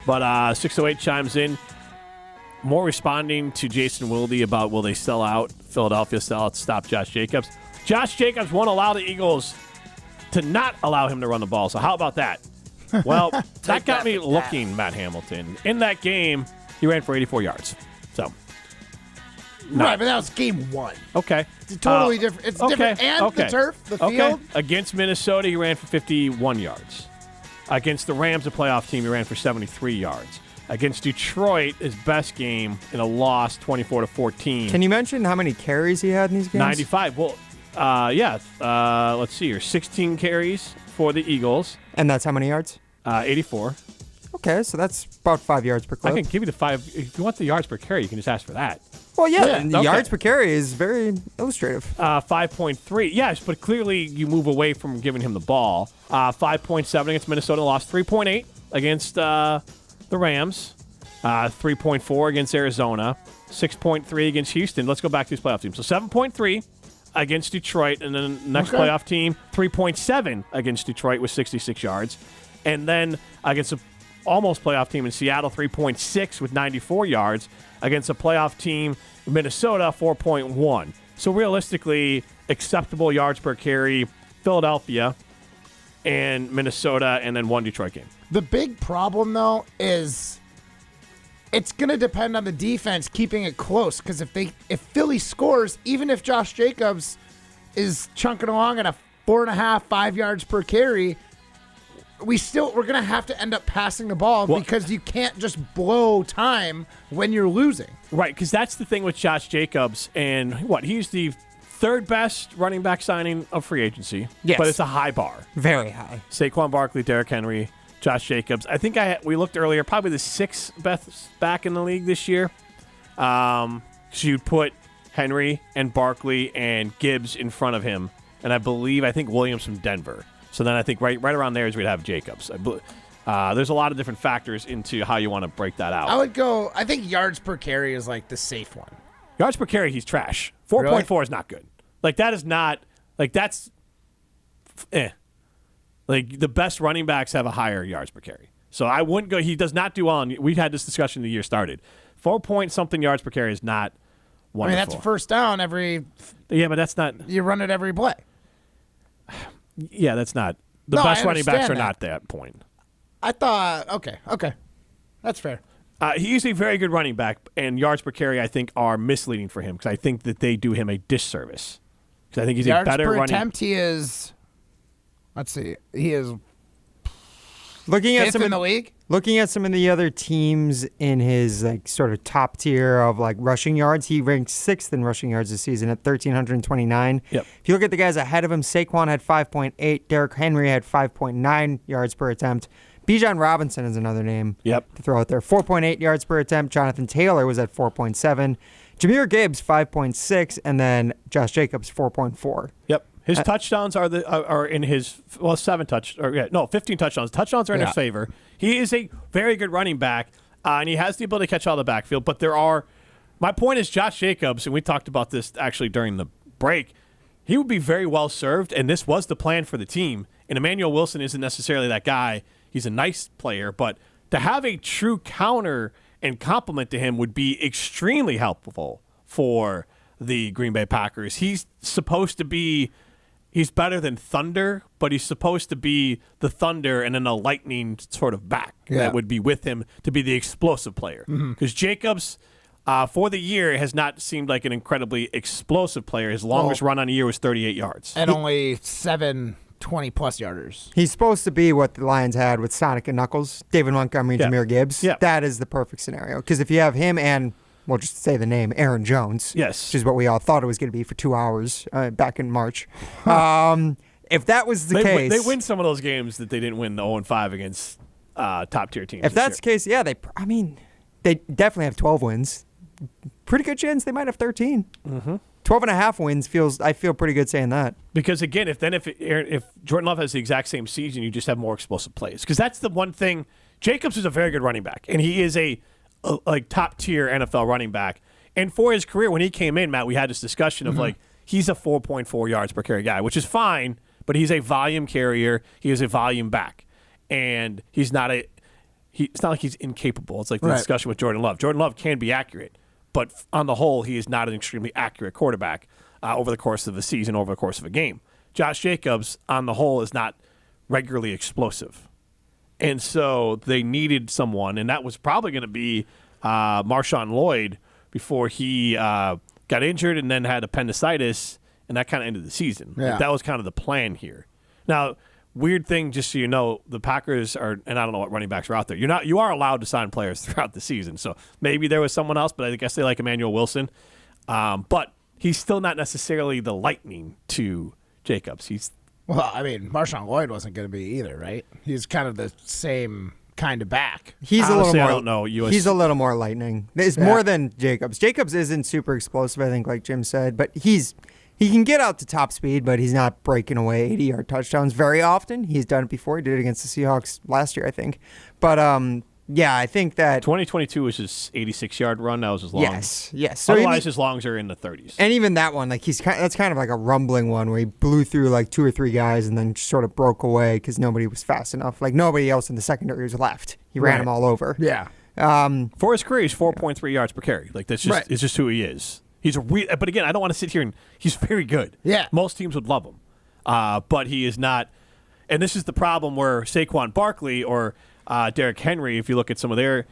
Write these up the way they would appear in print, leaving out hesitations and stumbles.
But 608 chimes in. More responding to Jason Wilde about will they sell out, Philadelphia sell out to stop Josh Jacobs. Josh Jacobs won't allow the Eagles to not allow him to run the ball. So how about that? Well, that got me looking, Matt Hamilton. In that game, he ran for 84 yards. So, right, but that was game 1. Okay. It's totally different. It's different. And the turf, the field. Against Minnesota, he ran for 51 yards. Against the Rams, a playoff team, he ran for 73 yards. Against Detroit, his best game in a loss, 24-14. Can you mention how many carries he had in these games? 95. Well, let's see here. 16 carries for the Eagles. And that's how many yards? 84. Okay, so that's about 5 yards per clip. I can give you the 5. If you want the yards per carry, you can just ask for that. Well, yeah. Yards per carry is very illustrative. 5.3. Yes, but clearly you move away from giving him the ball. 5.7 against Minnesota, lost 3.8 against the Rams. 3.4 against Arizona. 6.3 against Houston. Let's go back to these playoff teams. So 7.3 against Detroit, and then next playoff team, 3.7 against Detroit with 66 yards. And then against a almost playoff team in Seattle, 3.6 with 94 yards. Against a playoff team in Minnesota, 4.1. So realistically, acceptable yards per carry, Philadelphia and Minnesota, and then one Detroit game. The big problem, though, is it's going to depend on the defense keeping it close. Because if Philly scores, even if Josh Jacobs is chunking along at a 4.5, 5 yards per carry, we're going to have to end up passing the ball because you can't just blow time when you're losing. Right, because that's the thing with Josh Jacobs. And he's the third best running back signing of free agency. Yes. But it's a high bar. Very high. Saquon Barkley, Derrick Henry, Josh Jacobs. I think we looked earlier, probably the sixth best back in the league this year. So you'd put Henry and Barkley and Gibbs in front of him. And I think Williams from Denver. So then I think right around there is we'd have Jacobs. There's a lot of different factors into how you want to break that out. I think yards per carry is like the safe one. Yards per carry, he's trash. 4.4 is not good. That is not, that's, the best running backs have a higher yards per carry. So I wouldn't go, he does not do well. We've had this discussion the year started. 4-point-something yards per carry is not wonderful. I mean, that's a first down every. Yeah, but that's not. You run it every play. Yeah, that's not. The best running backs are not that point. I thought, okay. That's fair. He's a very good running back, and yards per carry, I think, are misleading for him because I think that they do him a disservice. Because I think he's a better running. Yards per attempt, he is. Let's see. He is. Looking at some in the league. Looking at some of the other teams in his sort of top tier of rushing yards, he ranked 6th in rushing yards this season at 1,329. Yep. If you look at the guys ahead of him, Saquon had 5.8, Derrick Henry had 5.9 yards per attempt. Bijan Robinson is another name to throw out there. 4.8 yards per attempt. Jonathan Taylor was at 4.7. Jahmyr Gibbs 5.6, and then Josh Jacobs 4.4. Yep. His touchdowns are in his 15 touchdowns. Touchdowns are in his favor. He is a very good running back, and he has the ability to catch all the backfield. But my point is Josh Jacobs, and we talked about this actually during the break. He would be very well served, and this was the plan for the team. And Emmanuel Wilson isn't necessarily that guy. He's a nice player, but to have a true counter and complement to him would be extremely helpful for the Green Bay Packers. He's supposed to be. He's better than Thunder, but he's supposed to be the Thunder and then a lightning sort of back that would be with him to be the explosive player. Because Jacobs, for the year, has not seemed like an incredibly explosive player. His longest run on a year was 38 yards. And only 7 20-plus yarders. He's supposed to be what the Lions had with Sonic and Knuckles, David Montgomery, and Jahmyr Gibbs. Yeah. That is the perfect scenario. Because if you have him and, we'll just say the name, Aaron Jones, which is what we all thought it was going to be for 2 hours back in March. If that was the case... They win some of those games that they didn't win the 0-5 against top-tier teams. If that's the case, they definitely have 12 wins. Pretty good chance they might have 13. 12.5 wins I feel pretty good saying that. Because again, if Jordan Love has the exact same season, you just have more explosive plays. Because that's the one thing. Jacobs is a very good running back, and he is a top-tier NFL running back. And for his career, when he came in, Matt, we had this discussion of he's a 4.4 yards per carry guy, which is fine, but he's a volume carrier. He is a volume back. And he's not it's not like he's incapable. It's like the discussion with Jordan Love. Jordan Love can be accurate, but on the whole, he is not an extremely accurate quarterback over the course of a season, over the course of a game. Josh Jacobs, on the whole, is not regularly explosive. And so they needed someone, and that was probably going to be Marshawn Lloyd before he got injured and then had appendicitis, and that kind of ended the season. Yeah. Like, that was kind of the plan here. Now, weird thing, just so you know, the Packers are, and I don't know what running backs are out there. You are allowed to sign players throughout the season. So maybe there was someone else, but I guess they like Emmanuel Wilson. But he's still not necessarily the lightning to Jacobs. Well, I mean, Marshawn Lloyd wasn't going to be either, right? He's kind of the same kind of back. He's Honestly, a little more. I don't know. He's a little more lightning. It's more than Jacobs. Jacobs isn't super explosive, I think, like Jim said, but he can get out to top speed, but he's not breaking away 80-yard touchdowns very often. He's done it before. He did it against the Seahawks last year, I think. But yeah, I think that 2022 was his 86-yard run. That was his long. Yes. So otherwise, his longs are in the 30s. And even that one, like that's kind of like a rumbling one where he blew through like 2 or 3 guys and then sort of broke away because nobody was fast enough. Like nobody else in the secondary was left. He ran them all over. Yeah. For his career, he's 4.3 yards per carry. Like that's just it's just who he is. He's a but again, I don't want to sit here and he's very good. Yeah. Most teams would love him, but he is not. And this is the problem where Saquon Barkley or Derrick Henry, if you look at some of their,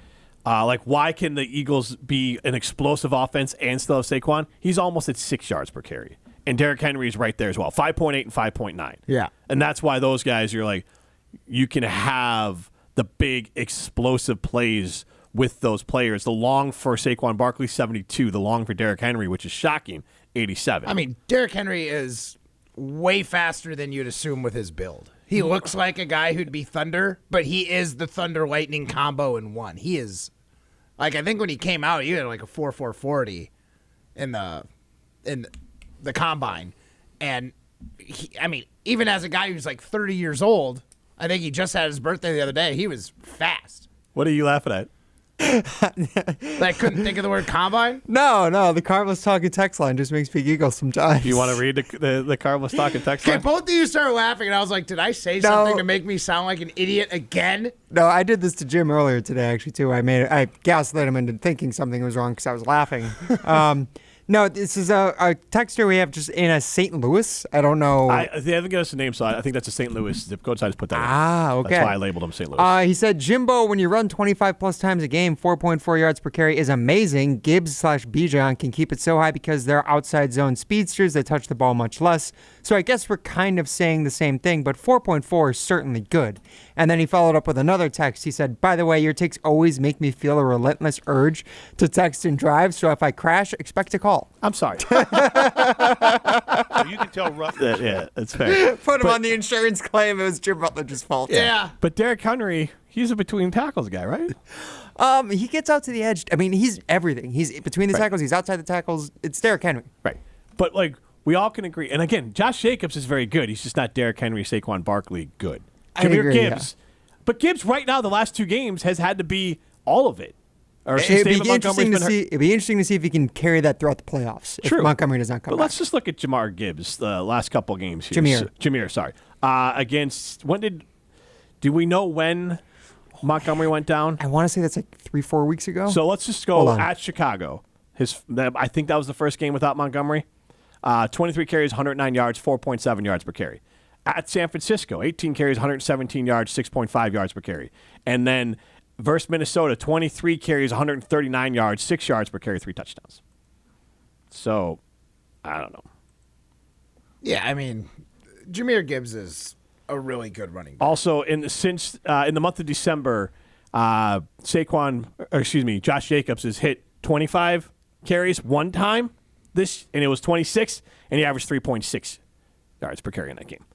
like why can the Eagles be an explosive offense and still have Saquon? He's almost at 6 yards per carry, and Derrick Henry is right there as well, 5.8 and 5.9. Yeah, and that's why those guys, you're like, you can have the big explosive plays with those players. The long for Saquon Barkley, 72. The long for Derrick Henry, which is shocking, 87. I mean, Derrick Henry is way faster than you'd assume with his build. He looks like a guy who'd be Thunder, but he is the Thunder Lightning combo in one. He is, like, I think when he came out, he had like a 4.40 in the combine. And, I mean, even as a guy who's like 30 years old, I think he just had his birthday the other day, he was fast. What are you laughing at? I couldn't think of the word combine? No, the Cardinals Talking text line just makes me giggle sometimes. You want to read the Cardinals Talking text line? Okay, both of you started laughing, and I was like, did I say something to make me sound like an idiot again? No, I did this to Jim earlier today, actually, too. I gaslit him into thinking something was wrong because I was laughing. No, this is a texter we have just in a St. Louis. I don't know. They haven't given us a name, so I think that's a St. Louis zip code, so I just put that in. Okay. That's why I labeled him St. Louis. He said, Jimbo, when you run 25-plus times a game, 4.4 yards per carry is amazing. Gibbs/Bijan can keep it so high because they're outside zone speedsters that touch the ball much less. So I guess we're kind of saying the same thing, but 4.4 is certainly good. And then he followed up with another text. He said, by the way, your takes always make me feel a relentless urge to text and drive, so if I crash, expect a call. I'm sorry. So you can tell Rutledge. Yeah, that's fair. Put him on the insurance claim. It was Jim Rutledge's fault. Yeah. But Derrick Henry, he's a between tackles guy, right? He gets out to the edge. I mean, he's everything. He's between the tackles. He's outside the tackles. It's Derrick Henry. Right. But, like, we all can agree. And, again, Josh Jacobs is very good. He's just not Derrick Henry, Saquon Barkley good. Jahmyr Gibbs. Yeah. But Gibbs right now, the last 2 games, has had to be all of it. Or It'd be interesting to see if he can carry that throughout the playoffs. True. If Montgomery does not come back. Let's just look at Jahmyr Gibbs the last couple games here. Jahmyr, sorry. Against do we know when Montgomery went down? I want to say that's like 3-4 weeks ago. So let's just go at Chicago. I think that was the first game without Montgomery. 23 carries, 109 yards, 4.7 yards per carry. At San Francisco, 18 carries, 117 yards, 6.5 yards per carry. And then versus Minnesota, 23 carries, 139 yards, 6 yards per carry, 3 touchdowns. So, I don't know. Yeah, I mean, Jahmyr Gibbs is a really good running back. Also, in the month of December, Josh Jacobs has hit 25 carries one time, and it was 26, and he averaged 3.6 yards per carry in that game.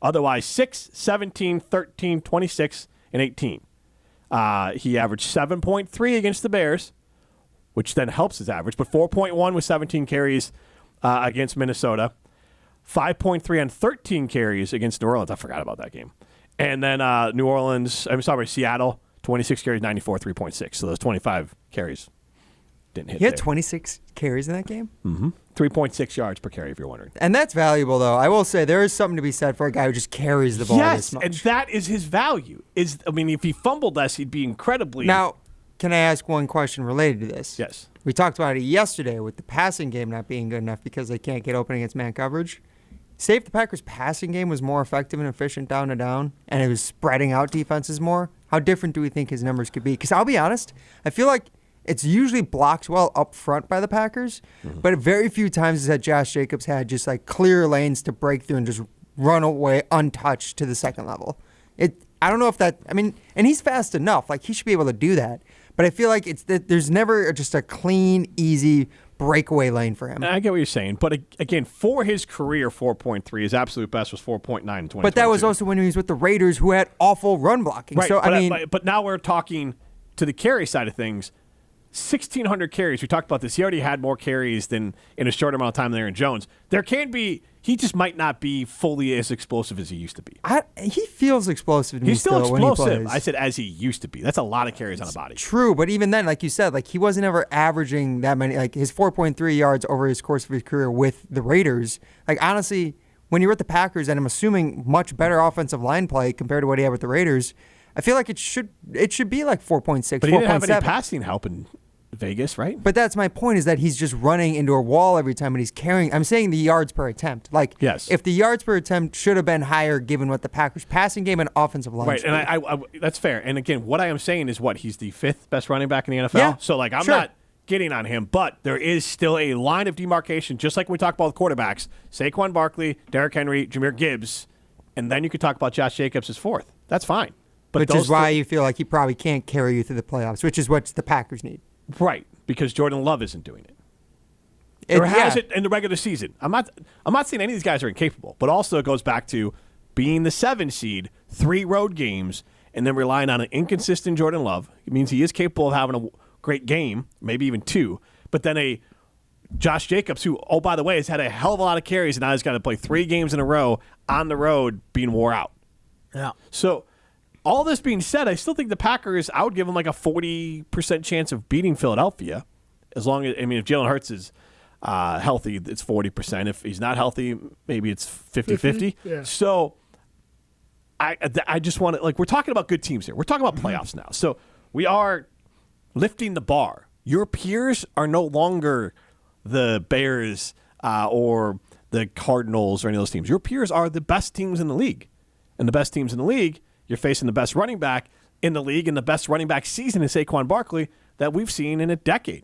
Otherwise, 6, 17, 13, 26, and 18. He averaged 7.3 against the Bears, which then helps his average, but 4.1 with 17 carries against Minnesota, 5.3 on 13 carries against New Orleans. I forgot about that game. And then Seattle, 26 carries, 94, 3.6. So those 25 carries didn't hit. He had 26 carries in that game? Mm-hmm. 3.6 yards per carry, if you're wondering. And that's valuable, though. I will say there is something to be said for a guy who just carries the ball this much. And that is his value. If he fumbled less, he'd be incredibly... Now, can I ask one question related to this? Yes. We talked about it yesterday with the passing game not being good enough because they can't get open against man coverage. Say if the Packers' passing game was more effective and efficient down to down, and it was spreading out defenses more, how different do we think his numbers could be? Because I'll be honest, I feel like it's usually blocked well up front by the Packers, but very few times that Josh Jacobs had just like clear lanes to break through and just run away untouched to the second level. I don't know if that, and he's fast enough. Like, he should be able to do that. But I feel like there's never just a clean, easy breakaway lane for him. And I get what you're saying. But again, for his career, 4.3, his absolute best was 4.9 in 2022. But that was also when he was with the Raiders, who had awful run blocking. Right. So, but now we're talking to the carry side of things. 1,600 carries. We talked about this. He already had more carries than in a short amount of time than Aaron Jones. There can be. He just might not be fully as explosive as he used to be. He feels explosive to me. He's still explosive. When he plays. I said as he used to be. That's a lot of carries on a body. True, but even then, like you said, like he wasn't ever averaging that many. Like his 4.3 yards over his course of his career with the Raiders. Like honestly, when you're with the Packers, and I'm assuming much better offensive line play compared to what he had with the Raiders, I feel like it should be like 4.6, But he didn't have any 4.7. passing help in Vegas, right? But that's my point, is that he's just running into a wall every time, and he's carrying. I'm saying the yards per attempt. Like, yes. If the yards per attempt should have been higher given what the Packers' passing game and offensive line. Right, and I that's fair. And again, what I am saying is he's the 5th best running back in the NFL. Yeah, so I'm sure. not getting on him, but there is still a line of demarcation, just like we talk about with quarterbacks. Saquon Barkley, Derrick Henry, Jahmyr Gibbs, and then you could talk about Josh Jacobs as 4th. That's fine. But which is why you feel like he probably can't carry you through the playoffs, which is what the Packers need. Right, because Jordan Love isn't doing it. Or has it in the regular season. I'm not saying any of these guys are incapable, but also it goes back to being the 7 seed, 3 road games, and then relying on an inconsistent Jordan Love. It means he is capable of having a great game, maybe even 2, but then a Josh Jacobs, who, oh, by the way, has had a hell of a lot of carries, and now he's got to play 3 games in a row on the road being wore out. Yeah. So all this being said, I still think the Packers, I would give them like a 40% chance of beating Philadelphia. As long as, if Jalen Hurts is healthy, it's 40%. If he's not healthy, maybe it's 50-50. Yeah. So I just want to, we're talking about good teams here. We're talking about playoffs now. So we are lifting the bar. Your peers are no longer the Bears or the Cardinals or any of those teams. Your peers are the best teams in the league. And the best teams in the league, you're facing the best running back in the league and the best running back season in Saquon Barkley that we've seen in a decade.